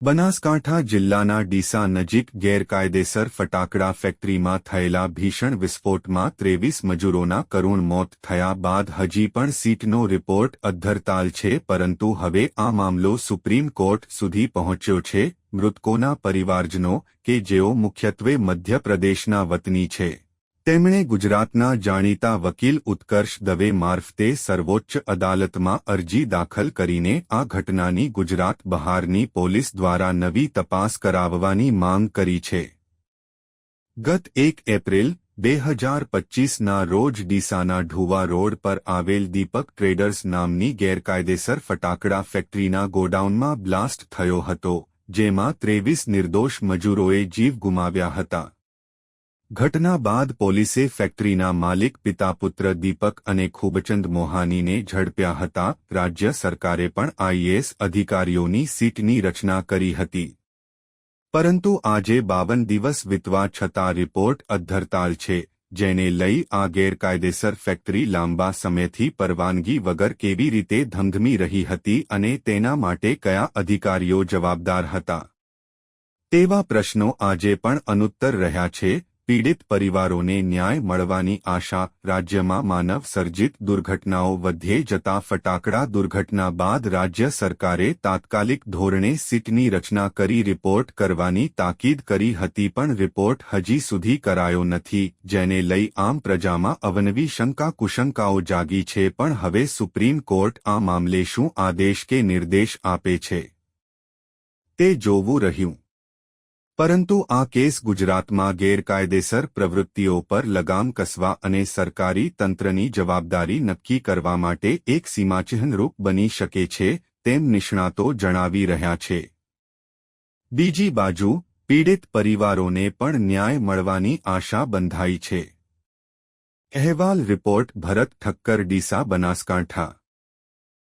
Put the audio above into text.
બનાસકાંઠા જિલ્લાના ડીસા નજીક ગેરકાયદેસર ફટાકડા ફેક્ટરીમાં થયેલા ભીષણ વિસ્ફોટમાં 23 મજૂરોના કરુણ મોત થયા બાદ હજી પણ સીટનો રિપોર્ટ અધ્ધરતાલ છે, પરંતુ હવે આ મામલો સુપ્રીમ કોર્ટ સુધી પહોંચ્યો છે. મૃતકોના પરિવારજનો, કે જેઓ મુખ્યત્વે મધ્યપ્રદેશના વતની છે, તેમણે ગુજરાતના જાણીતા વકીલ ઉત્કર્ષ દવે મારફતે સર્વોચ્ચ અદાલતમાં અરજી દાખલ કરીને આ ઘટનાની ગુજરાત બહારની પોલીસ દ્વારા નવી તપાસ કરાવવાની માંગ કરી છે. ગત 1 એપ્રિલ 2025ના રોજ ડીસાના ઢુવા રોડ પર આવેલ દીપક ટ્રેડર્સ નામની ગેરકાયદેસર ફટાકડા ફેક્ટરીના ગોડાઉનમાં બ્લાસ્ટ થયો હતો, જેમાં 23 નિર્દોષ મજૂરોએ જીવ ગુમાવ્યા હતા. ઘટના બાદ પોલીસે ફેક્ટરીના માલિક પિતા-પુત્ર દીપક અને ખૂબચંદ મોહાનીને ઝડપ્યા હતા. રાજ્ય સરકારે પણ આઈએએસ અધિકારીઓની સીટની રચના કરી હતી, પરંતુ આજે 52 દિવસ વીતવા છતાં રિપોર્ટ અધ્ધરતાલ છે, જેને લઈ આ ગેરકાયદેસર ફેક્ટરી લાંબા સમયથી પરવાનગી વગર કેવી રીતે ધમધમી રહી હતી અને તેના માટે કયા અધિકારીઓ જવાબદાર હતા, તેવા પ્રશ્નો આજે પણ અનુત્તર રહ્યા છે. પીડિત પરિવારોને ન્યાય મળવાની આશા. રાજ્યમાં માનવ સર્જિત દુર્ઘટનાઓ વધે જતા ફટાકડા દુર્ઘટના બાદ રાજ્ય સરકારે તાત્કાલિક ધોરણે સીટની રચના કરી રિપોર્ટ કરવાની તાકીદ કરી હતી, પણ રિપોર્ટ હજી સુધી કરાયો નથી, જેને લઈ આમ પ્રજામાં અવનવી શંકા કુશંકાઓ જાગી છે. પણ હવે સુપ્રીમ કોર્ટ આ મામલે શું આદેશ કે નિર્દેશ આપે છે, તે જોવું રહ્યું. પરંતુ આ કેસ ગુજરાતમાં ગેરકાયદેસર પ્રવૃત્તિઓ પર લગામ કસવા અને સરકારી તંત્રની જવાબદારી નક્કી કરવા માટે એક સીમાચિહ્નરૂપ બની શકે છે, તેમ નિષ્ણાતો જણાવી રહ્યા છે. બીજી બાજુ પીડિત પરિવારોને પણ ન્યાય મળવાની આશા બંધાઈ છે. અહેવાલ રિપોર્ટ ભરત ઠક્કર, ડીસા, બનાસકાંઠા.